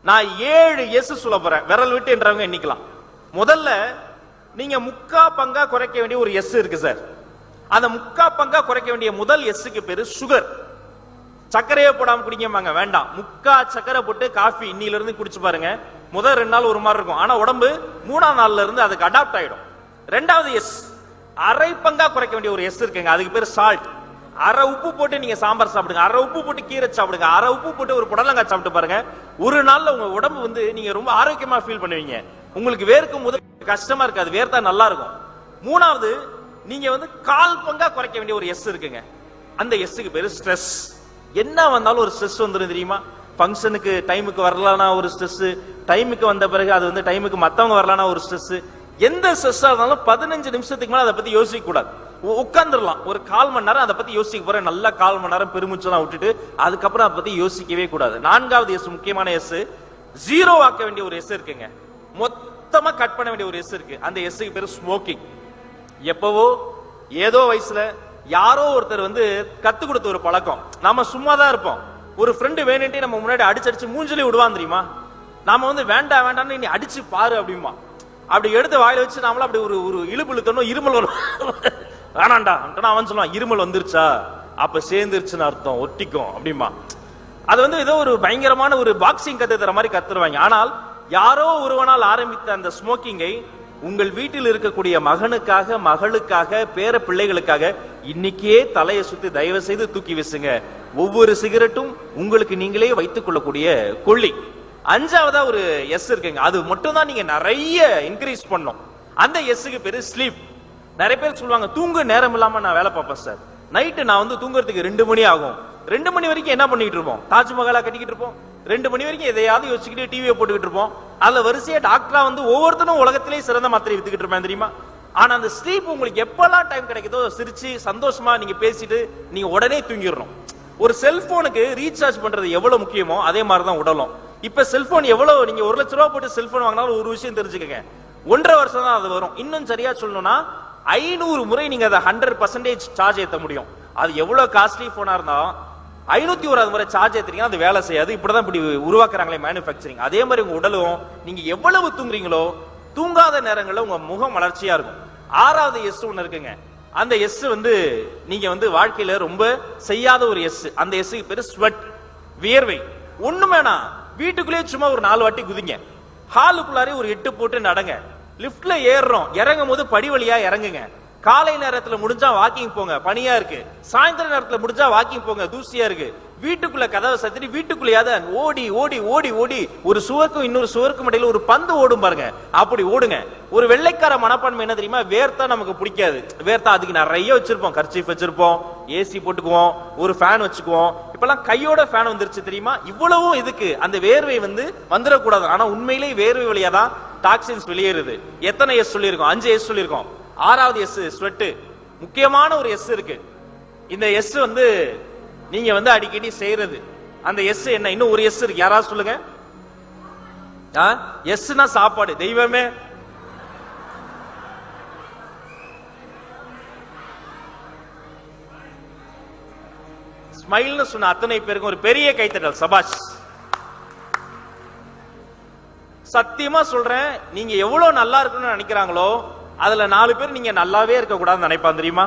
நான் 7 எஸ் சொல்ல போறேன். விரல் விட்டு என்றவங்க எண்ணிக்கலாம். முதல்ல நீங்க முக்கா பங்கா குறைக்க வேண்டிய ஒரு எஸ் இருக்கு சார். அந்த முக்கா பங்கா குறைக்க வேண்டிய முதல் எஸ்க்கு பேரு சுகர். சர்க்கரையே போடாம குடிக்கமாங்க, வேண்டாம். முக்கா சர்க்கரை போட்டு காஃபி இன்னில இருந்து குடிச்சு பாருங்க. முதல் 2 நாள் ஒரு மாதிரி இருக்கும், ஆனா உடம்பு 3ஆம் நாள்ல இருந்து அதுக்கு அடாப்ட் ஆயிடும். ரெண்டாவது எஸ், அரை பங்கா குறைக்க வேண்டிய ஒரு எஸ் இருக்குங்க, அதுக்கு பேர் சால்ட். அரை உப்பு போட்டு நீங்க சாம்பார் சாப்பிடுங்க, அரை உப்பு போட்டு கீரை சாப்பிடுங்க, அரை உப்பு போட்டு ஒரு புடலங்காய் சாப்பிட்டு பாருங்க. ஒரு நாள்ல உங்க உடம்பு வந்து நீங்க ரொம்ப ஆரோக்கியமா ஃபீல் பண்ணுவீங்க. உங்களுக்கு வேர்க்கும் போது கஷ்டமா இருக்காது, வேர்த்தா நல்லா இருக்கும். மூணாவது, நீங்க வந்து 1/4 பங்கா குறைக்க வேண்டிய ஒரு எஸ் இருக்குங்க. அந்த எஸ்க்கு பேரு ஸ்ட்ரெஸ். என்ன வந்தாலும் ஒரு ஸ்ட்ரெஸ் வந்துரும் தெரியுமா? ஃபங்க்ஷனுக்கு டைமுக்கு வரலனா ஒரு ஸ்ட்ரெஸ், டைமுக்கு வந்த பிறகு அது வந்து டைமுக்கு மத்தவங்க வரலனா ஒரு ஸ்ட்ரெஸ். எந்த ஸ்ட்ரெஸ்ஸா இருந்தாலும் 15 நிமிஷத்துக்கு மேல அதை பத்தி யோசிக்க கூடாது. உட்கார்ந்துடலாம் ஒரு 1/4 மணி நேரம் அதை பத்தி யோசிக்க போறேன், நல்லா 1/4 மணி நேரம் பெருமூச்செல்லாம் விட்டுட்டு அதுக்கப்புறம் அதை பத்தி யோசிக்கவே கூடாது. 4வது எஸ், முக்கியமான எஸ், ஜீரோ ஆக்க வேண்டிய ஒரு எஸ் இருக்குங்க. மொத்தமா கட் பண்ண வேண்டிய ஒரு எஸ் இருக்கு. அந்த எஸ்க்கு பேரு ஸ்மோக்கிங். எப்பவோ ஏதோ வயசுல யாரோ ஒருத்தர் வந்து கத்து கொடுத்த ஒரு பழக்கம். நாம சும்மா தான் இருப்போம், ஒரு ஃப்ரெண்டு வேணும்ட்டே நம்ம முன்னாடி அடிச்சு மூஞ்சிலே விடுவான் தெரியுமா? நாம வந்து வேண்டாம் வேண்டாம்னு நீ அடிச்சு பாரு அப்படிமா. அப்படி எடுத்து வாயில வச்சு நாமள அப்படி ஒரு இழுப்பு இழுத்தணும், இருமல் வரும். வேணாண்டா அவன் சொல்லுவான், இருமல் வந்துருச்சா அப்ப சேர்ந்துருச்சுன்னு அர்த்தம், ஒட்டிக்கும் அப்படிமா. அது வந்து ஏதோ ஒரு பயங்கரமான ஒரு பாக்ஸிங் கத்து தர மாதிரி கத்துருவாங்க. ஆனால் யாரோ ஒருவனால் ஆரம்பித்த அந்த ஸ்மோக்கிங்கை உங்கள் வீட்டில் இருக்கக்கூடிய மகனுக்காக, மகளுக்காக, பேர பிள்ளைகளுக்காக இன்னைக்கே தலையை சுத்தி தயவு செய்து தூக்கி வீசுங்க. ஒவ்வொரு சிகரெட்டும் உங்களுக்கு நீங்களே வைத்துக் கொள்ளக்கூடிய கொள்ளி. 5வதா ஒரு எஸ் இருக்குங்க, அது மட்டும் தான் நீங்க நிறைய இன்க்ரீஸ் பண்ணும். அந்த எஸ்க்கு பேரு ஸ்லீப். நிறைய பேர் சொல்லுவாங்க, தூங்க நேரம் இல்லாம நான் வேலை பார்ப்பேன் சார். நைட்டு நான் வந்து தூங்குறதுக்கு 2 மணி ஆகும். 2 மணி வரைக்கும் என்ன பண்ணிட்டு இருப்போம்? தாஜ்மஹாலா கட்டிக்கிட்டு இருப்போம். 2 மணி வரைக்கும் எதையாவது யோசிச்சுக்கிட்டு டிவியை போட்டுக்கிட்டு இருப்போம். அதுல வரிசையா டாக்டரா வந்து ஒவ்வொருத்தரும் உலகத்திலேயே சிறந்த மாத்திரை வித்துக்கிட்டு இருப்பேன் தெரியுமா? ஆனா அந்த ஸ்லீப் உங்களுக்கு எப்பெல்லாம் டைம் கிடைக்குதோ சிரிச்சு சந்தோஷமா நீங்க பேசிட்டு நீங்க உடனே தூங்கிடணும். ஒரு செல்போனுக்கு ரீசார்ஜ் பண்றது எவ்வளவு முக்கியமோ அதே மாதிரிதான் உடலும். இப்ப செல்போன் எவ்வளவு, நீங்க 1 லட்சம் ரூபாய் போட்டு செல்போன் வாங்கினாலும் ஒரு விஷயம் தெரிஞ்சுக்கங்க, 1.5 வருஷம் தான் அது வரும். இன்னும் சரியா சொல்லணும்னா 500 முறை நீங்க அதை 100% சார்ஜ் ஏற்ற முடியும். அது எவ்வளவு காஸ்ட்லி போனா இருந்தாலும் 501 முறை சார்ஜ் ஏத்துறீங்க அது வேலை செய்யாது. இப்படிதான் இப்படி உருவாக்குறாங்களே மேனுஃபேக்சரிங். அதே மாதிரி உங்க உடலும் நீங்க எவ்வளவு தூங்குறீங்களோ தூங்காத நேரங்கள்ல உங்க முகம் வளர்ச்சியா இருக்கும். 6வது எஸ் ஒன்னு இருக்குங்க. அந்த எஸ் வந்து நீங்க வந்து வாழ்க்கையில ரொம்ப செய்யாத ஒரு எஸ். அந்த எஸ்க்கு பேரு ஸ்வெட், வியர்வை. ஒண்ணுமேனா வீட்டுக்குள்ளேயே சும்மா ஒரு 4 வாட்டி குதிங்க, ஹாலுக்குள்ளாரே ஒரு 8 போட்டு நடங்க, லிப்ட்ல ஏறுறோம் இறங்கும் போது படி வழியா இறங்குங்க, காலை நேரத்துல முடிஞ்சா வாக்கிங் போங்க, பனியா இருக்கு, சாயந்தர நேரத்துல முடிஞ்சா வாக்கிங் போங்க, தூசியா இருக்கு, வீட்டுக்குள்ள கதவை சத்திரி வீட்டுக்குள்ளேயாவது ஓடி ஓடி ஓடி ஓடி ஒரு சுவருக்கும் இன்னொரு சுவருக்கும் இடையில ஒரு பந்து ஓடும் பாருங்க, அப்படி ஓடுங்க. ஒரு வெள்ளைக்கார மனப்பான்மை என்ன தெரியுமா? வேர்த்தா நமக்கு பிடிக்காது. வேர்த்தா அதுக்கு நிறைய வச்சிருப்போம், கர்ச்சீஃப் வச்சிருப்போம், ஏசி போட்டுக்குவோம், ஒரு ஃபேன் வச்சுக்குவோம். இப்பெல்லாம் கையோட ஃபேன் வந்துருச்சு தெரியுமா? இவ்வளவும் இதுக்கு அந்த வேர்வை வந்து வந்துடக்கூடாது. ஆனா உண்மையிலேயே வேர்வை வழியா தான் டாக்ஸின்ஸ் வெளியேறுது. எத்தனை எஸ் சொல்லியிருக்கோம்? 5 எஸ் சொல்லியிருக்கோம். 6வது எஸ் ஸ்வெட். முக்கியமான ஒரு எஸ் இருக்கு. இந்த எஸ் வந்து நீங்க வந்து அடிக்கடி செய்யறது. அந்த எஸ் என்ன? இன்னும் ஒரு எஸ் இருக்கு, யாராவது சொல்லுங்க. எஸ்னா சாப்பாடு. தெய்வமே, ஸ்மைல்னு சொன்ன அத்தனை பேருக்கும் ஒரு பெரிய கைத்தட்டல். சபாஷ். சத்தியமா சொல்றேன், நீங்க எவ்வளவு நல்லா இருக்கணும்னு நினைக்கிறாங்களோ அதுல 4 பேர் நீங்க நல்லாவே இருக்க கூடாதுன்னு நினைப்பான் தெரியுமா?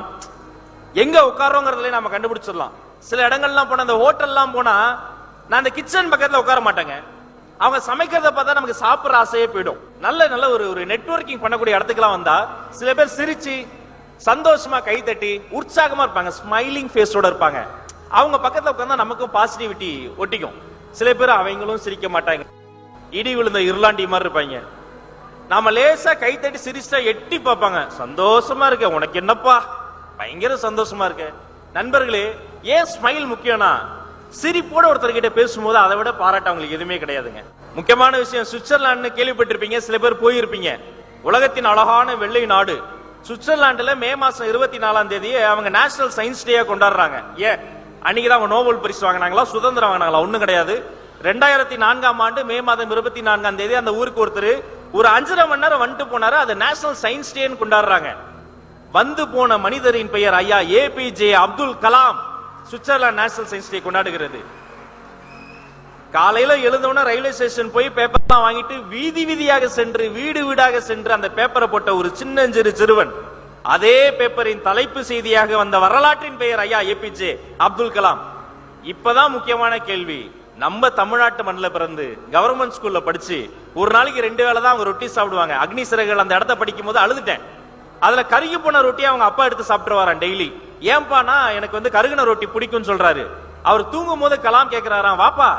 எங்க உட்காரோங்கிறதுல நாம கண்டுபிடிச்சிடலாம். சில இடங்கள்லாம் போனா, இந்த ஹோட்டல்லாம் போனா நான் அந்த கிச்சன் பக்கத்துல உட்கார மாட்டேங்க. அவங்க சமைக்கிறத பார்த்தா நமக்கு சாப்பிடுற ஆசையே போயிடும். நல்ல நல்ல ஒரு நெட்வொர்க்கிங் பண்ணக்கூடிய இடத்துக்குலாம் வந்தா சில பேர் சிரிச்சு சந்தோஷமா கை தட்டி உற்சாகமா இருப்பாங்க, ஸ்மைலிங் ஃபேஸோட இருப்பாங்க. அவங்க பக்கத்துல உட்கார்ந்தா நமக்கும் பாசிட்டிவிட்டி ஒட்டிக்கும். சில பேர் அவங்களும் சிரிக்க மாட்டாங்க, இடி விழுந்த இருளாண்டி மாதிரி இருப்பாங்க. நாம லேசா கை தட்டி சிரிச்சா எட்டி பார்ப்பாங்க, சந்தோஷமா இருக்க, உனக்கு என்னப்பா, பயங்கர சந்தோஷமா இருக்க. நண்பர்களே, ஏன் ஸ்மைல் முக்கியம்னா, சிரிப்போட ஒருத்தர் கிட்ட பேசும்போது அதை விட பாராட்ட அவங்களுக்கு எதுவுமே கிடையாதுங்க. முக்கியமான விஷயம், சுவிட்சர்லாந்து கேள்விப்பட்டிருப்பீங்க, சில பேர் போயிருப்பீங்க. உலகத்தின் அழகான வெள்ளை நாடு சுவிட்சர்லாந்துல மே மாசம் 24ஆம் தேதி அவங்க நேஷனல் சயின்ஸ் டே கொண்டாடுறாங்க. ஏன்? அன்னைக்குதான் அவங்க நோபல் பரிசு வாங்கினாங்களா, சுதந்திரம் வாங்கினாங்களா? ஒண்ணும் கிடையாது. 2004ஆம் ஆண்டு மே மாதம் 24ஆம் தேதி அந்த ஊருக்கு ஒருத்தர் ஒரு 5.5 மணி நேரம் வந்துட்டு போனாரு. அது நேஷனல் சயின்ஸ் டேன்னு கொண்டாடுறாங்க. வந்து போன மனிதரின் பெயர் ஐயா APJ Abdul Kalam. Switzerland national science day கொண்டாடுகிறது. காலையில எழுந்தவன ரயில்வே ஸ்டேஷன் போய் பேப்பர் தான் வாங்கிட்டு வீதி வீதியாக சென்று வீடு வீடாக சென்று அந்த பேப்பரை போட்ட ஒரு சின்னஞ்சிறு சிறுவன் அதே பேப்பரின் தலைப்பு செய்தியாக வந்த வரலாற்றின் பெயர் ஐயா ஏபிஜே அப்துல் கலாம். இப்பதான் முக்கியமான கேள்வி. நம்ம தமிழ்நாட்டு மண்ணில் பிறந்து கவர்மெண்ட் ஸ்கூல்ல படிச்சு ஒரு நாளைக்கு 2 வேளை தான் அவங்க ரொட்டி சாப்பிடுவாங்க. அக்னி சிறகுகள் அந்த இடத்த படிக்கும் போது அழுதுட்டேன். அதுல கருகி போன ரொட்டியை அவங்க அப்பா எடுத்து சாப்பிட்டு வரான் டெய்லி. ஏன்பானா எனக்கு வந்து கருகின ரொட்டி பிடிக்கும்னு சொல்றாரு. அவர் தூங்கும் போது கலாம் கேட்கிறாராம், வாப்பா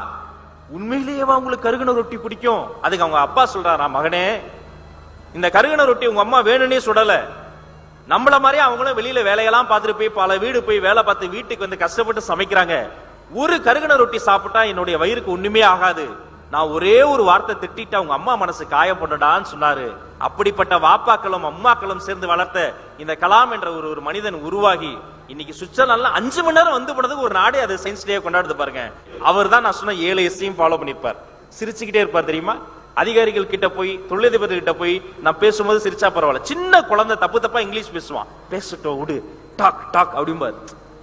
உண்மையிலேயே உங்களுக்கு கருகின ரொட்டி பிடிக்கும்? அதுக்கு அவங்க அப்பா சொல்றாராம், மகனே இந்த கருகின ரொட்டி உங்க அம்மா வேணும்னே சுடல, நம்மள மாதிரி அவங்களும் வெளியில வேலையெல்லாம் பார்த்துட்டு போய் பல வீடு போய் வேலை பார்த்து வீட்டுக்கு வந்து கஷ்டப்பட்டு சமைக்கிறாங்க. ஒரு கருகின ரொட்டி சாப்பிட்டா என்னுடைய வயிறுக்கு ஒண்ணுமே ஆகாது. நான் ஒரே ஒரு வார்த்தை திட்டிட்டு அவங்க அம்மா மனசு காயப்படடான்னு சொன்னாரு. அப்படிப்பட்ட வாப்பாக்களும் அம்மாக்களும் சேர்ந்து வளர்த்த இந்த கலாம் என்ற ஒரு மனிதன் உருவாகி இன்னைக்கு சுவிட்சர்லாந்துல 5 மணி நேரம் வந்து போனதுக்கு ஒரு நாடே அது சயின்ஸ் டே கொண்டாடுது பாருங்க. அவர் தான் நான் சொன்ன 7 எஸ்ஸையும் ஃபாலோ பண்ணிருப்பார். சிரிச்சுக்கிட்டே இருப்பார் தெரியுமா? அதிகாரிகள் கிட்ட போய் தொழிலதிபர் கிட்ட போய் நான் பேசும்போது சிரிச்சா பரவாயில்ல. சின்ன குழந்தை தப்பு தப்பா இங்கிலீஷ் பேசுவான், பேசட்டும் விடு, டாக் டாக் அப்படிம்பாரு.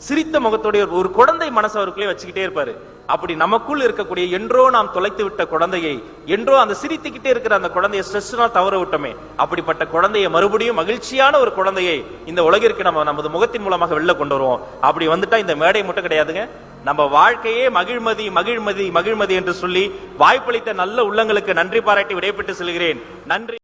சிரித்த முகத்தோடைய ஒரு குழந்தை மனசு அவருக்குள்ளே வச்சுக்கிட்டே இருப்பாரு. அப்படி நமக்குள் இருக்கக்கூடிய என்றோ நாம் தொலைத்து விட்ட குழந்தையை, என்றோ அந்த சிரித்துக்கிட்டே இருக்கிற அந்த குழந்தையை ஸ்ட்ரெஸ்னால் தவற விட்டோமே, அப்படிப்பட்ட குழந்தையை மறுபடியும் மகிழ்ச்சியான ஒரு குழந்தையை இந்த உலகிற்கு நம்ம நமது முகத்தின் மூலமாக வெளில கொண்டு வருவோம். அப்படி வந்துட்டா இந்த மேடை மட்டும் கிடையாதுங்க, நம்ம வாழ்க்கையே மகிழ்மதி மகிழ்மதி மகிழ்மதி என்று சொல்லி வாய்ப்பளித்த நல்ல உள்ளங்களுக்கு நன்றி பாராட்டி விடைபெற்று செல்கிறேன். நன்றி.